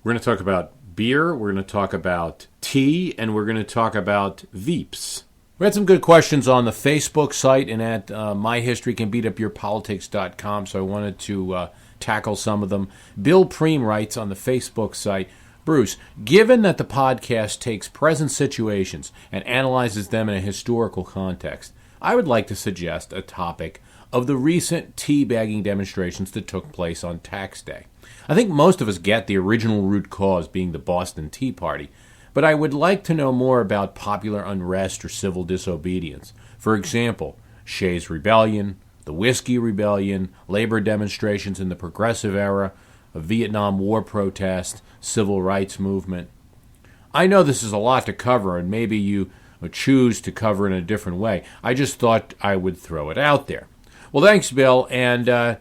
We're going to talk about beer, we're going to talk about tea, and we're going to talk about veeps. We had some good questions on the Facebook site and at myhistorycanbeatupyourpolitics.com, so I wanted to tackle some of them. Bill Preem writes on the Facebook site, Bruce, given that the podcast takes present situations and analyzes them in a historical context, I would like to suggest a topic of the recent teabagging demonstrations that took place on Tax Day. I think most of us get the original root cause being the Boston Tea Party, but I would like to know more about popular unrest or civil disobedience. For example, Shays Rebellion, the Whiskey Rebellion, labor demonstrations in the Progressive Era, a Vietnam War protest, civil rights movement. I know this is a lot to cover, and maybe you choose to cover it in a different way. I just thought I would throw it out there. Well, thanks, Bill, and I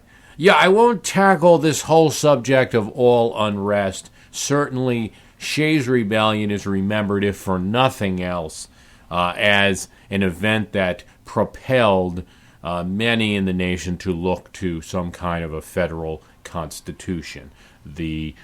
won't tackle this whole subject of all unrest. Certainly, Shays Rebellion is remembered, if for nothing else, as an event that propelled many in the nation to look to some kind of a federal constitution. The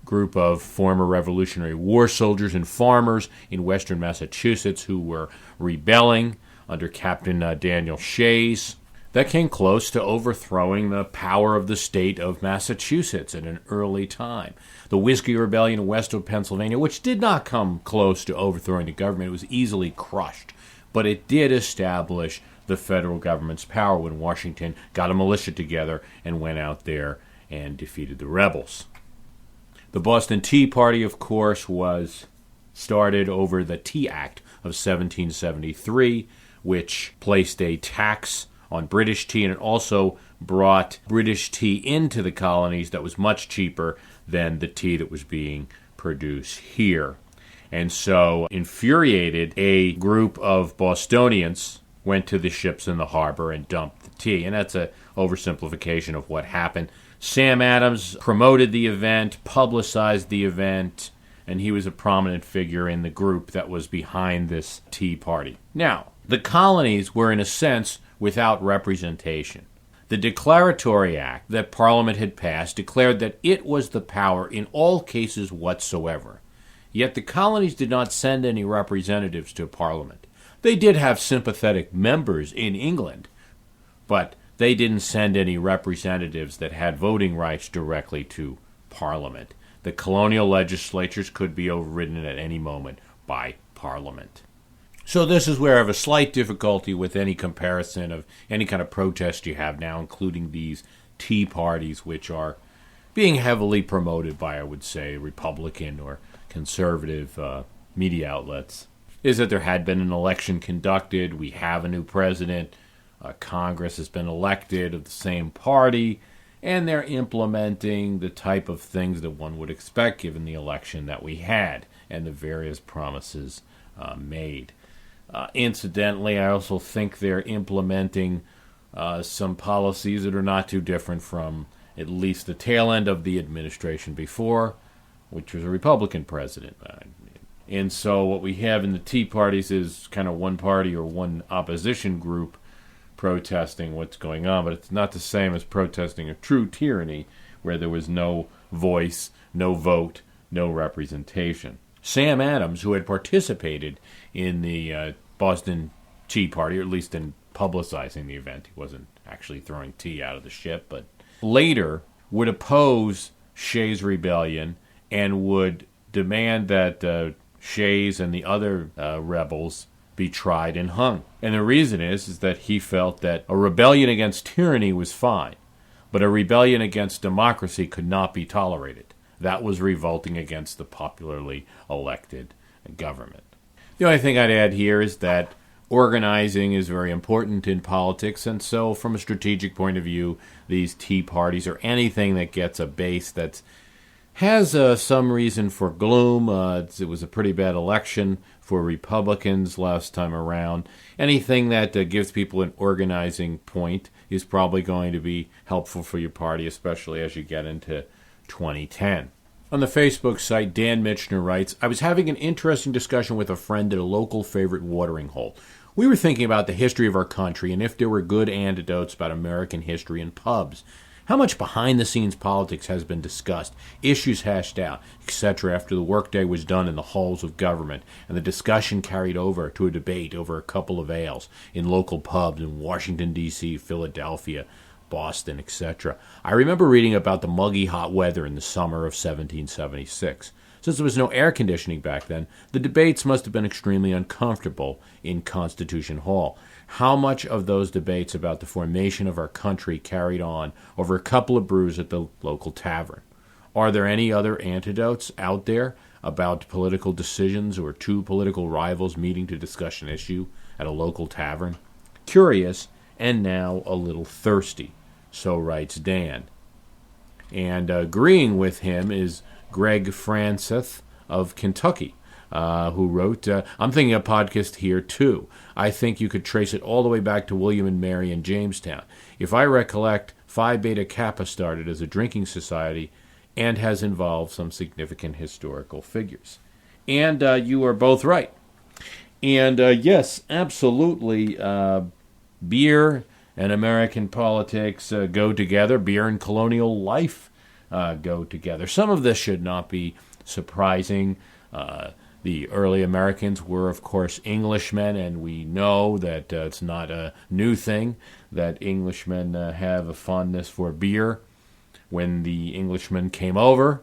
group of former Revolutionary War soldiers and farmers in western Massachusetts who were rebelling under Captain Daniel Shays, that came close to overthrowing the power of the state of Massachusetts at an early time. The Whiskey Rebellion in western Pennsylvania, which did not come close to overthrowing the government, it was easily crushed, but it did establish the federal government's power when Washington got a militia together and went out there and defeated the rebels. The Boston Tea Party, of course, was started over the Tea Act of 1773, which placed a tax on British tea, and it also brought British tea into the colonies that was much cheaper than the tea that was being produced here. And so, infuriated, a group of Bostonians went to the ships in the harbor and dumped the tea. And that's an oversimplification of what happened. Sam Adams promoted the event, publicized the event, and he was a prominent figure in the group that was behind this tea party. Now, the colonies were, in a sense, without representation. The Declaratory Act that Parliament had passed declared that it was the power in all cases whatsoever. Yet the colonies did not send any representatives to Parliament. They did have sympathetic members in England, but they didn't send any representatives that had voting rights directly to Parliament. The colonial legislatures could be overridden at any moment by Parliament. So this is where I have a slight difficulty with any comparison of any kind of protest you have now, including these tea parties, which are being heavily promoted by, I would say, Republican or conservative media outlets, is that there had been an election conducted, we have a new president, Congress has been elected of the same party, and they're implementing the type of things that one would expect given the election that we had and the various promises made. Incidentally, I also think they're implementing some policies that are not too different from at least the tail end of the administration before, which was a Republican president. And so what we have in the Tea Parties is kind of one party or one opposition group protesting what's going on, but it's not the same as protesting a true tyranny where there was no voice, no vote, no representation. Sam Adams, who had participated in the Boston Tea Party, or at least in publicizing the event, he wasn't actually throwing tea out of the ship, but later would oppose Shays' Rebellion and would demand that Shays and the other rebels be tried and hung. And the reason is that he felt that a rebellion against tyranny was fine, but a rebellion against democracy could not be tolerated. That was revolting against the popularly elected government. The only thing I'd add here is that organizing is very important in politics, and so from a strategic point of view, these tea parties or anything that gets a base that has some reason for gloom. It was a pretty bad election for Republicans last time around. Anything that gives people an organizing point is probably going to be helpful for your party, especially as you get into 2010. On the Facebook site, Dan Mitchner writes, I was having an interesting discussion with a friend at a local favorite watering hole. We were thinking about the history of our country and if there were good anecdotes about American history in pubs. How much behind-the-scenes politics has been discussed, issues hashed out, etc. after the workday was done in the halls of government, and the discussion carried over to a debate over a couple of ales in local pubs in Washington, D.C., Philadelphia, Boston, etc. I remember reading about the muggy hot weather in the summer of 1776. Since there was no air conditioning back then, the debates must have been extremely uncomfortable in Constitution Hall. How much of those debates about the formation of our country carried on over a couple of brews at the local tavern? Are there any other anecdotes out there about political decisions or two political rivals meeting to discuss an issue at a local tavern? Curious, and now a little thirsty, so writes Dan. And agreeing with him is Greg Franceth of Kentucky, who wrote, I'm thinking a podcast here, too. I think you could trace it all the way back to William and Mary in Jamestown. If I recollect, Phi Beta Kappa started as a drinking society and has involved some significant historical figures. And you are both right. And yes, absolutely, beer and American politics go together. Beer and colonial life go together. Some of this should not be surprising. The early Americans were, of course, Englishmen, and we know that it's not a new thing that Englishmen have a fondness for beer. When the Englishmen came over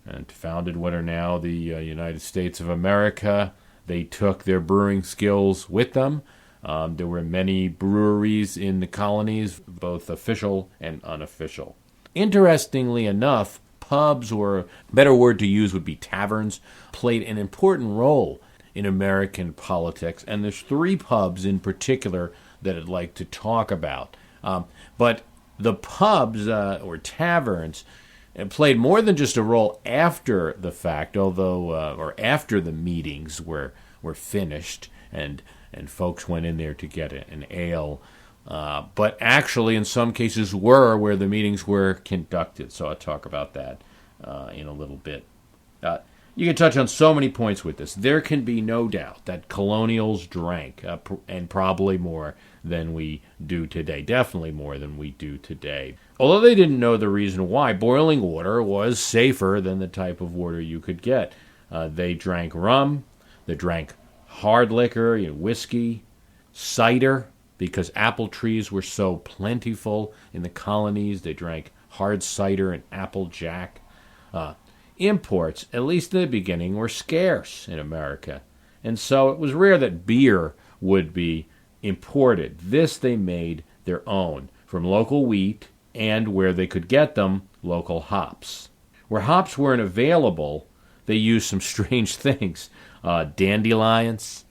and founded what are now the United States of America, they took their brewing skills with them. There were many breweries in the colonies, both official and unofficial. Interestingly enough, pubs, or a better word to use would be taverns, played an important role in American politics. And there's three pubs in particular that I'd like to talk about. But the pubs, or taverns, played more than just a role after the fact, or after the meetings were finished and folks went in there to get an ale. But actually, in some cases, were where the meetings were conducted. So I'll talk about that in a little bit. You can touch on so many points with this. There can be no doubt that colonials drank, and probably more than we do today. Definitely more than we do today. Although they didn't know the reason why, boiling water was safer than the type of water you could get. They drank rum, they drank hard liquor, whiskey, cider, because apple trees were so plentiful in the colonies. They drank hard cider and apple jack. Imports, at least in the beginning, were scarce in America, and so it was rare that beer would be imported. This they made their own from local wheat and, where they could get them, local hops. Where hops weren't available, they used some strange things. Dandelions,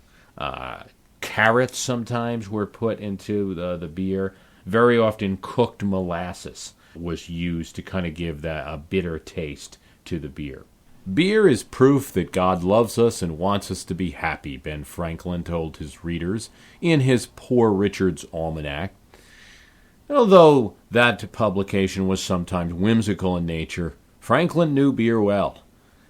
carrots sometimes were put into the beer. Very often cooked molasses was used to kind of give that a bitter taste to the beer. Beer is proof that God loves us and wants us to be happy, Ben Franklin told his readers in his Poor Richard's Almanac. Although that publication was sometimes whimsical in nature, Franklin knew beer well.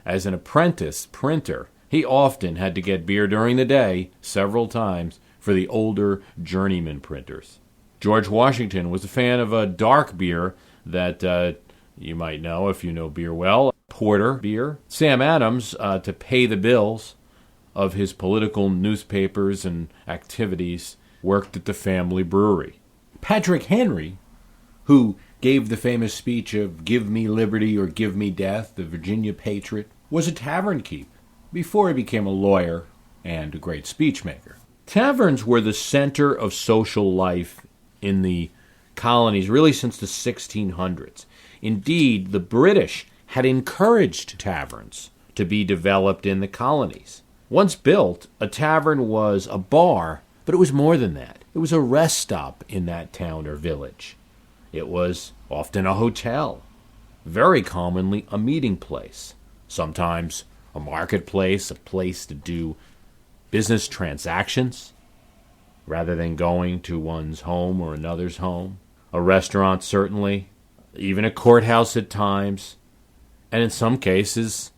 As an apprentice printer, he often had to get beer during the day, several times, for the older journeyman printers. George Washington was a fan of a dark beer that you might know if you know beer well, porter beer. Sam Adams, to pay the bills of his political newspapers and activities, worked at the family brewery. Patrick Henry, who gave the famous speech of "Give me liberty or give me death," the Virginia patriot, was a tavern keep before he became a lawyer and a great speechmaker. Taverns were the center of social life in the colonies really since the 1600s. Indeed, the British had encouraged taverns to be developed in the colonies. Once built, a tavern was a bar, but it was more than that. It was a rest stop in that town or village. It was often a hotel, very commonly a meeting place, sometimes a marketplace, a place to do business transactions, rather than going to one's home or another's home. A restaurant, certainly, even a courthouse at times, and in some cases,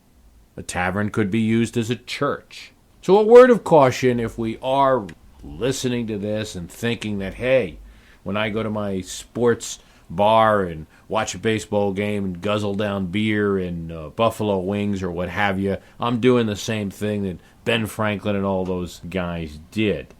a tavern could be used as a church. So a word of caution if we are listening to this and thinking that, hey, when I go to my sports bar and watch a baseball game and guzzle down beer and buffalo wings or what have you. I'm doing the same thing that Ben Franklin and all those guys did.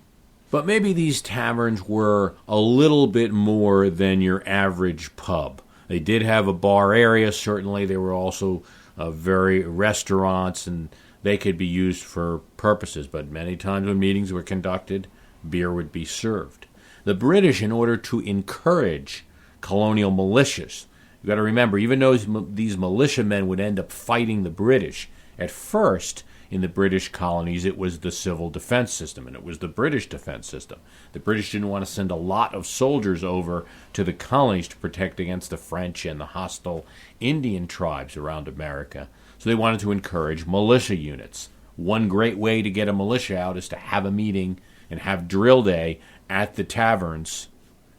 But maybe these taverns were a little bit more than your average pub. They did have a bar area, certainly. They were also very restaurants, and they could be used for purposes. But many times when meetings were conducted, beer would be served. The British, in order to encourage colonial militias, you've got to remember, even though these militiamen would end up fighting the British, at first, in the British colonies, it was the civil defense system, and it was the British defense system. The British didn't want to send a lot of soldiers over to the colonies to protect against the French and the hostile Indian tribes around America. So they wanted to encourage militia units. One great way to get a militia out is to have a meeting and have drill day at the taverns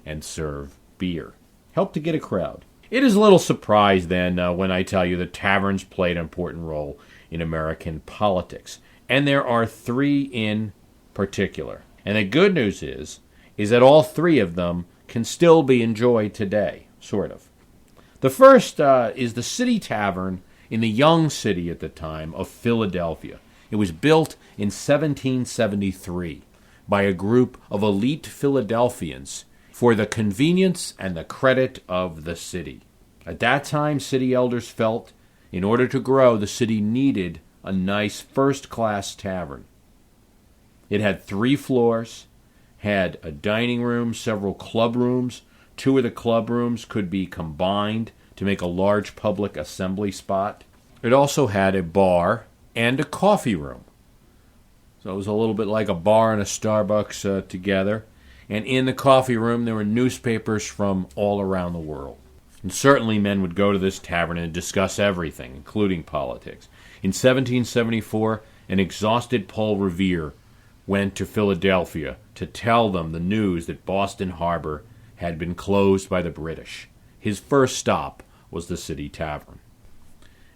and serve beer. Help to get a crowd. It is a little surprise, then, when I tell you that taverns played an important role in American politics. And there are three in particular. And the good news is that all three of them can still be enjoyed today, sort of. The first is the City Tavern in the young city at the time of Philadelphia. It was built in 1773 by a group of elite Philadelphians for the convenience and the credit of the city. At that time, city elders felt in order to grow, the city needed a nice first-class tavern. It had 3 floors, had a dining room, several club rooms. 2 of the club rooms could be combined to make a large public assembly spot. It also had a bar and a coffee room. So it was a little bit like a bar and a Starbucks together. And in the coffee room, there were newspapers from all around the world. And certainly men would go to this tavern and discuss everything, including politics. In 1774, an exhausted Paul Revere went to Philadelphia to tell them the news that Boston Harbor had been closed by the British. His first stop was the City Tavern.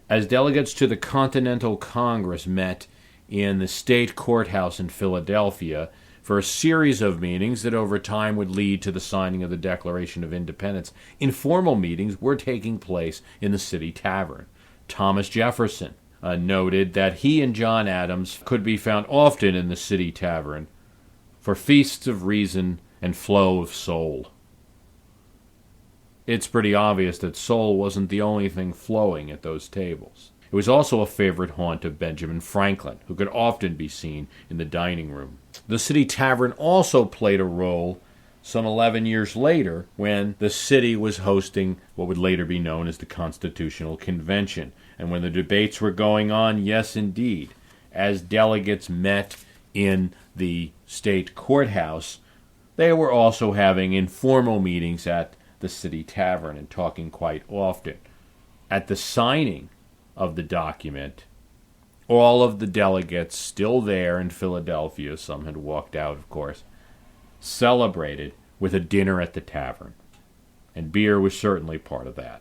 As delegates to the Continental Congress met in the State Courthouse in Philadelphia for a series of meetings that over time would lead to the signing of the Declaration of Independence, informal meetings were taking place in the City Tavern. Thomas Jefferson noted that he and John Adams could be found often in the City Tavern for feasts of reason and flow of soul. It's pretty obvious that soul wasn't the only thing flowing at those tables. It was also a favorite haunt of Benjamin Franklin, who could often be seen in the dining room. The City Tavern also played a role some 11 years later when the city was hosting what would later be known as the Constitutional Convention. And when the debates were going on, yes, indeed, as delegates met in the state courthouse, they were also having informal meetings at the City Tavern and talking quite often. At the signing of the document, all of the delegates still there in Philadelphia, some had walked out, of course, celebrated with a dinner at the tavern. And beer was certainly part of that.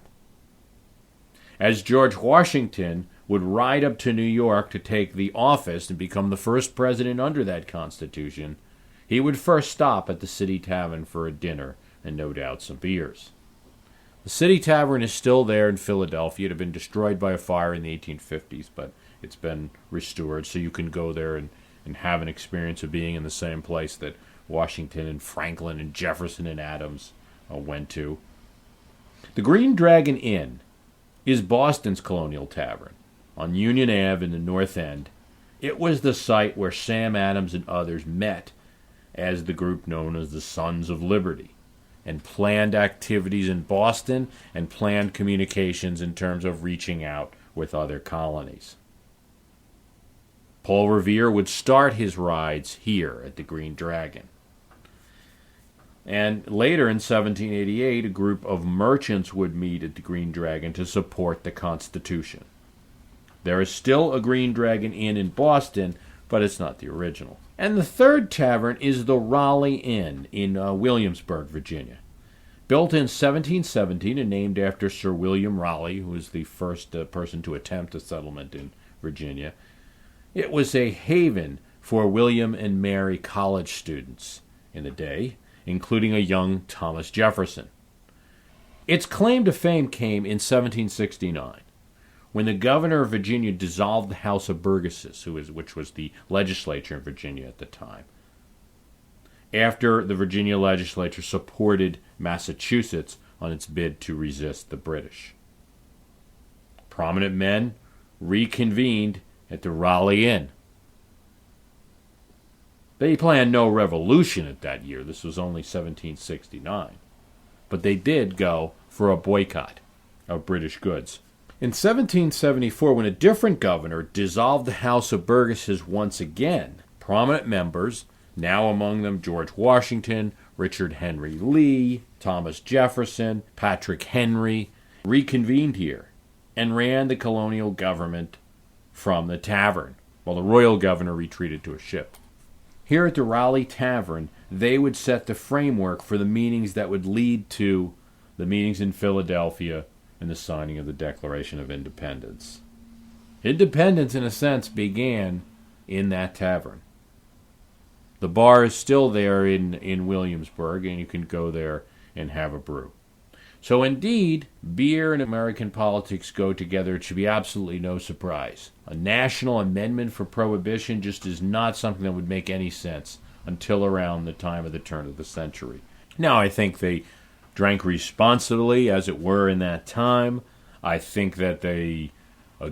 As George Washington would ride up to New York to take the office and become the first president under that Constitution, he would first stop at the City Tavern for a dinner and no doubt some beers. The City Tavern is still there in Philadelphia. It had been destroyed by a fire in the 1850s, but it's been restored, so you can go there and have an experience of being in the same place that Washington and Franklin and Jefferson and Adams went to. The Green Dragon Inn is Boston's colonial tavern on Union Ave in the North End. It was the site where Sam Adams and others met as the group known as the Sons of Liberty, and planned activities in Boston and planned communications in terms of reaching out with other colonies. Paul Revere would start his rides here at the Green Dragon. And later in 1788, a group of merchants would meet at the Green Dragon to support the Constitution. There is still a Green Dragon Inn in Boston, but it's not the original. And the third tavern is the Raleigh Inn in Williamsburg, Virginia. Built in 1717 and named after Sir William Raleigh, who was the first person to attempt a settlement in Virginia, it was a haven for William and Mary college students in the day, including a young Thomas Jefferson. Its claim to fame came in 1769, when the governor of Virginia dissolved the House of Burgesses, which was the legislature in Virginia at the time, after the Virginia legislature supported Massachusetts on its bid to resist the British. Prominent men reconvened at the Raleigh Inn. They planned no revolution at that year. This was only 1769. But they did go for a boycott of British goods. In 1774, when a different governor dissolved the House of Burgesses once again, prominent members, now among them George Washington, Richard Henry Lee, Thomas Jefferson, Patrick Henry, reconvened here and ran the colonial government from the tavern, while the royal governor retreated to a ship. Here at the Raleigh Tavern, they would set the framework for the meetings that would lead to the meetings in Philadelphia and the signing of the Declaration of Independence. Independence, in a sense, began in that tavern. The bar is still there in Williamsburg, and you can go there and have a brew. So indeed, beer and American politics go together. It should be absolutely no surprise. A national amendment for prohibition just is not something that would make any sense until around the time of the turn of the century. Now, I think they drank responsibly, as it were, in that time. I think that a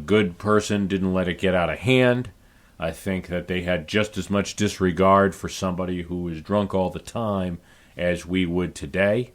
good person didn't let it get out of hand. I think that they had just as much disregard for somebody who was drunk all the time as we would today.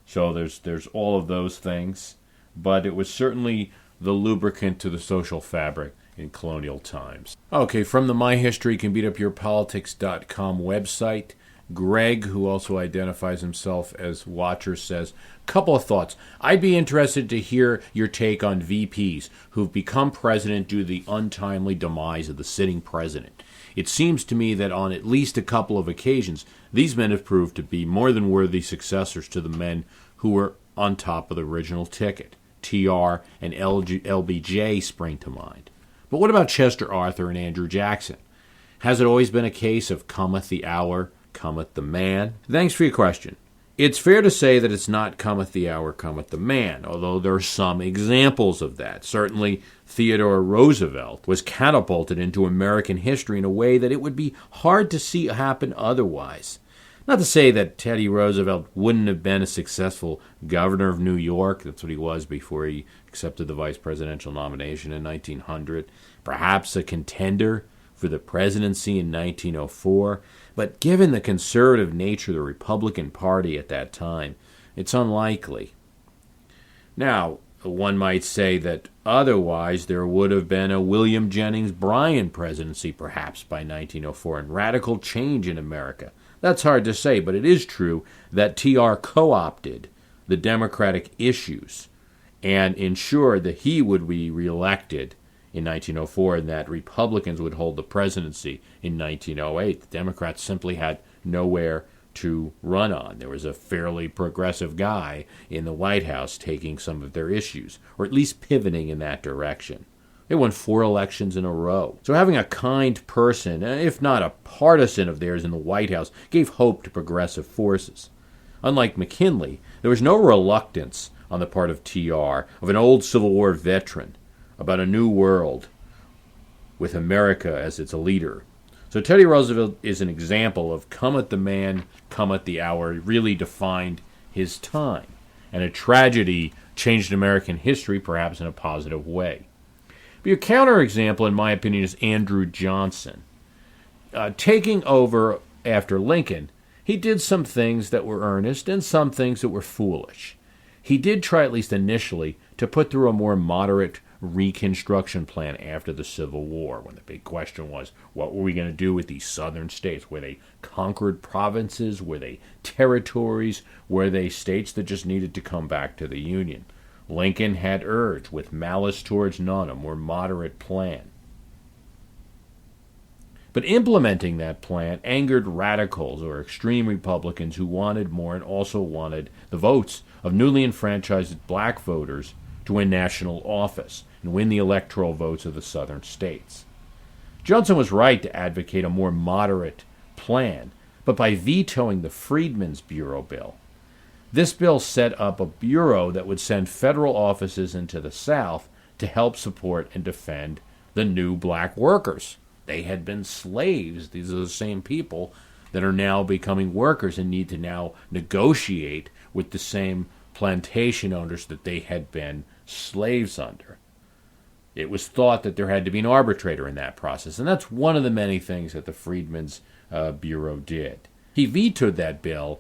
So there's all of those things. But it was certainly the lubricant to the social fabric in colonial times. Okay, from the myhistorycanbeatupyourpolitics.com website, Greg, who also identifies himself as Watcher, says, couple of thoughts. I'd be interested to hear your take on VPs who've become president due to the untimely demise of the sitting president. It seems to me that on at least a couple of occasions, these men have proved to be more than worthy successors to the men who were on top of the original ticket. TR and LBJ spring to mind. But what about Chester Arthur and Andrew Jackson? Has it always been a case of cometh the hour, cometh the man? Thanks for your question. It's fair to say that it's not cometh the hour, cometh the man, although there are some examples of that. Certainly, Theodore Roosevelt was catapulted into American history in a way that it would be hard to see happen otherwise. Not to say that Teddy Roosevelt wouldn't have been a successful governor of New York. That's what he was before he accepted the vice presidential nomination in 1900. Perhaps a contender for the presidency in 1904. But given the conservative nature of the Republican Party at that time, it's unlikely. Now, one might say that otherwise there would have been a William Jennings Bryan presidency perhaps by 1904 and radical change in America. That's hard to say, but it is true that TR co-opted the Democratic issues and ensured that he would be reelected in 1904 and that Republicans would hold the presidency in 1908. The Democrats simply had nowhere to run on. There was a fairly progressive guy in the White House taking some of their issues, or at least pivoting in that direction. They won 4 elections in a row. So having a kind person, if not a partisan of theirs in the White House, gave hope to progressive forces. Unlike McKinley, there was no reluctance on the part of TR, of an old Civil War veteran, about a new world with America as its leader. So Teddy Roosevelt is an example of cometh the man, cometh the hour. He really defined his time. And a tragedy changed American history, perhaps in a positive way. But your counterexample, in my opinion, is Andrew Johnson. Taking over after Lincoln, he did some things that were earnest and some things that were foolish. He did try, at least initially, to put through a more moderate Reconstruction plan after the Civil War, when the big question was, what were we going to do with these southern states? Were they conquered provinces? Were they territories? Were they states that just needed to come back to the Union? Lincoln had urged, with malice towards none, a more moderate plan. But implementing that plan angered radicals or extreme Republicans who wanted more and also wanted the votes of newly enfranchised black voters to win national office and win the electoral votes of the southern states. Johnson was right to advocate a more moderate plan, but by vetoing the Freedmen's Bureau bill, This bill set up a bureau that would send federal offices into the South to help support and defend the new black workers. They had been slaves. These are the same people that are now becoming workers and need to now negotiate with the same plantation owners that they had been slaves under. It was thought that there had to be an arbitrator in that process, and that's one of the many things that the Freedmen's Bureau did. He vetoed that bill,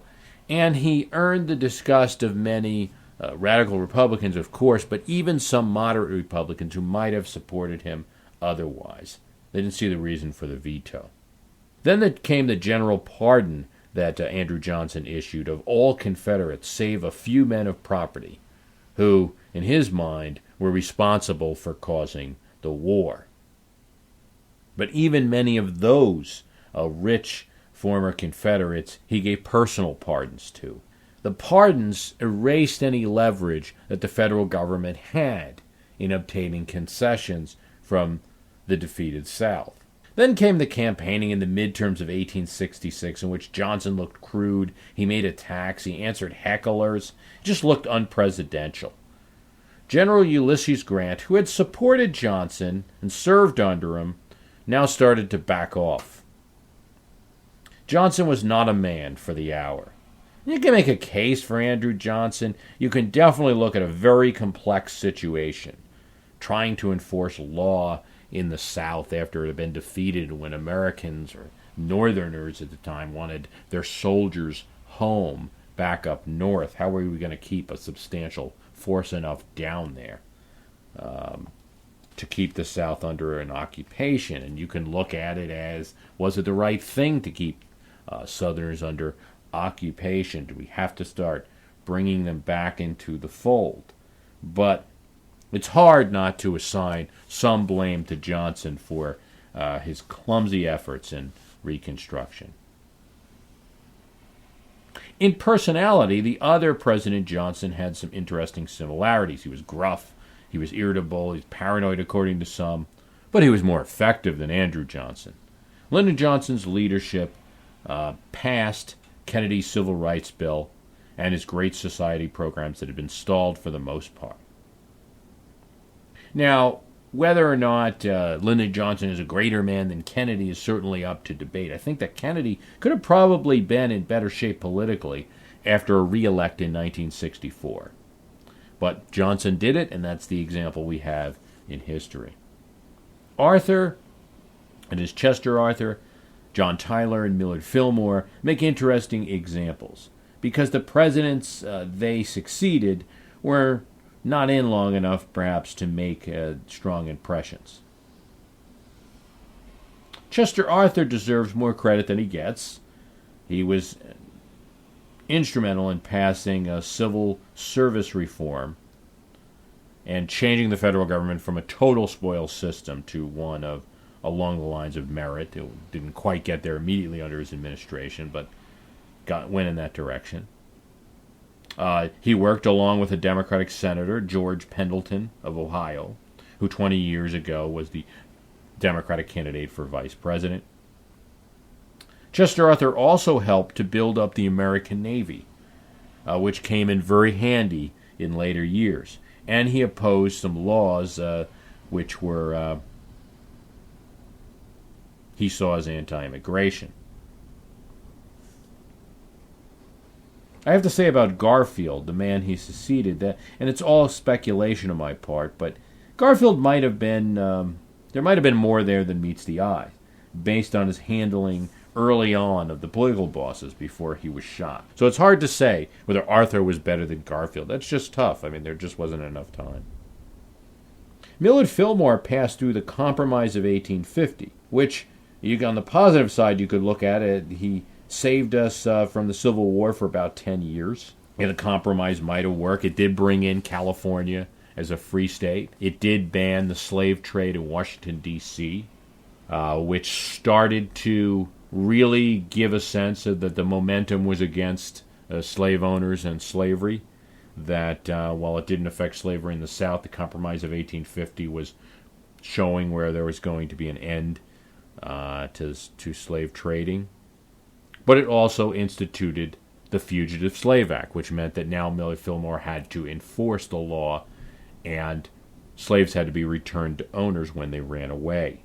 and he earned the disgust of many radical Republicans, of course, but even some moderate Republicans who might have supported him otherwise. They didn't see the reason for the veto. Then there came the general pardon that Andrew Johnson issued of all Confederates, save a few men of property, who, in his mind, were responsible for causing the war. But even many of those rich former Confederates he gave personal pardons to. The pardons erased any leverage that the federal government had in obtaining concessions from the defeated South. Then came the campaigning in the midterms of 1866, in which Johnson looked crude, he made attacks, he answered hecklers, just looked unpresidential. General Ulysses Grant, who had supported Johnson and served under him, now started to back off. Johnson was not a man for the hour. You can make a case for Andrew Johnson. You can definitely look at a very complex situation, trying to enforce law in the South after it had been defeated when Americans or Northerners at the time wanted their soldiers home back up north. How were we going to keep a substantial force enough down there to keep the South under an occupation? And you can look at it as, was it the right thing to keep Southerners under occupation? Do we have to start bringing them back into the fold? But it's hard not to assign some blame to Johnson for his clumsy efforts in Reconstruction. In personality, the other President Johnson had some interesting similarities. He was gruff, he was irritable, he was paranoid according to some, but he was more effective than Andrew Johnson. Lyndon Johnson's leadership passed Kennedy's Civil Rights Bill and his Great Society programs that had been stalled for the most part. Now, whether or not Lyndon Johnson is a greater man than Kennedy is certainly up to debate. I think that Kennedy could have probably been in better shape politically after a re-elect in 1964. But Johnson did it, and that's the example we have in history. Arthur, and his Chester Arthur, John Tyler, and Millard Fillmore make interesting examples because the presidents they succeeded were not in long enough, perhaps, to make strong impressions. Chester Arthur deserves more credit than he gets. He was instrumental in passing a civil service reform and changing the federal government from a total spoils system to one of along the lines of merit. It didn't quite get there immediately under his administration, but went in that direction. He worked along with a Democratic Senator, George Pendleton of Ohio, who 20 years ago was the Democratic candidate for vice president. Chester Arthur also helped to build up the American Navy, which came in very handy in later years. And he opposed some laws which were he saw as anti-immigration. I have to say about Garfield, the man he succeeded, that, and it's all speculation on my part, but Garfield might have been, there might have been more there than meets the eye, based on his handling early on of the political bosses before he was shot. So it's hard to say whether Arthur was better than Garfield. That's just tough. I mean, there just wasn't enough time. Millard Fillmore passed through the Compromise of 1850, which, on the positive side, you could look at it. He saved us from the Civil War for about 10 years. And the compromise might have worked. It did bring in California as a free state. It did ban the slave trade in Washington, D.C., which started to really give a sense that the momentum was against slave owners and slavery. That while it didn't affect slavery in the South, the Compromise of 1850 was showing where there was going to be an end to slave trading. But it also instituted the Fugitive Slave Act, which meant that now Millard Fillmore had to enforce the law and slaves had to be returned to owners when they ran away.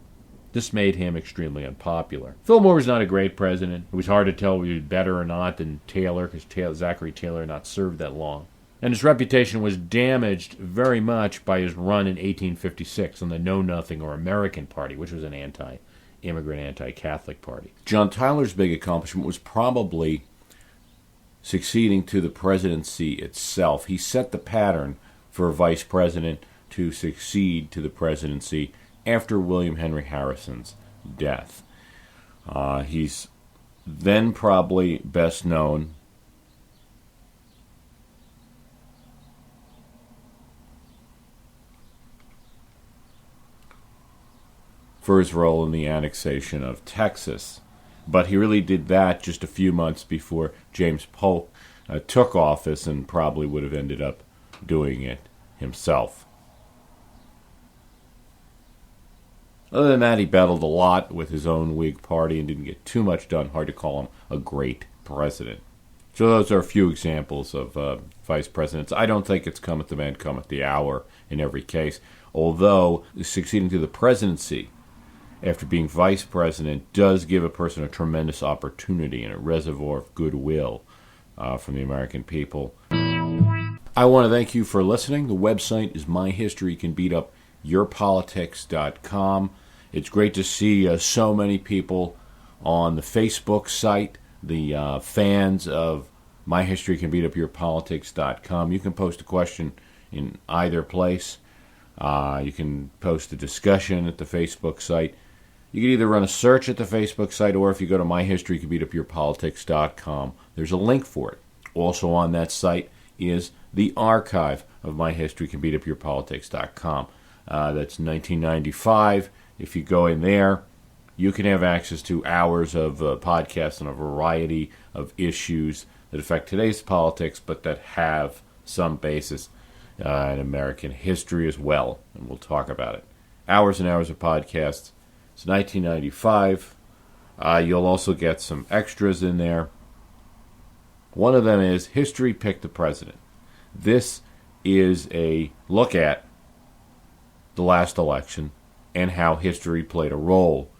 This made him extremely unpopular. Fillmore was not a great president. It was hard to tell if he was better or not than Taylor, because Zachary Taylor had not served that long. And his reputation was damaged very much by his run in 1856 on the Know Nothing or American Party, which was an anti-immigrant, anti-Catholic party. John Tyler's big accomplishment was probably succeeding to the presidency itself. He set the pattern for a vice president to succeed to the presidency after William Henry Harrison's death. He's then probably best known for his role in the annexation of Texas. But he really did that just a few months before James Polk took office and probably would have ended up doing it himself. Other than that, he battled a lot with his own Whig party and didn't get too much done. Hard to call him a great president. So those are a few examples of vice presidents. I don't think it's come at the man, come at the hour in every case. Although succeeding to the presidency after being vice president does give a person a tremendous opportunity and a reservoir of goodwill from the American people. I want to thank you for listening. The website is myhistorycanbeatupyourpolitics.com. It's great to see so many people on the Facebook site, the fans of myhistorycanbeatupyourpolitics.com. You can post a question in either place. You can post a discussion at the Facebook site. You can either run a search at the Facebook site, or if you go to myhistorycanbeatupyourpolitics.com, there's a link for it. Also on that site is the archive of myhistorycanbeatupyourpolitics.com. That's 1995. If you go in there, you can have access to hours of podcasts on a variety of issues that affect today's politics, but that have some basis in American history as well, and we'll talk about it. Hours and hours of podcasts. It's 1995. You'll also get some extras in there. One of them is History Picked the President. This is a look at the last election and how history played a role.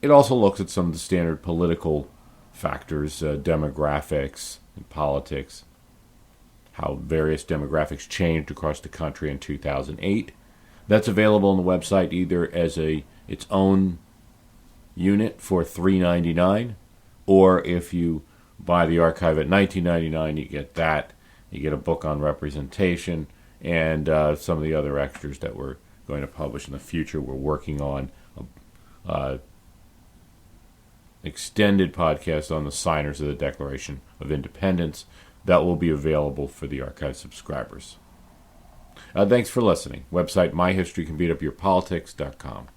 It also looks at some of the standard political factors, demographics and politics, how various demographics changed across the country in 2008. That's available on the website either as its own unit for $3.99, or if you buy the archive at $19.99, you get that. You get a book on representation and some of the other extras that we're going to publish in the future. We're working on extended podcast on the signers of the Declaration of Independence that will be available for the archive subscribers. Thanks for listening. Website myhistorycanbeatupyourpolitics.com.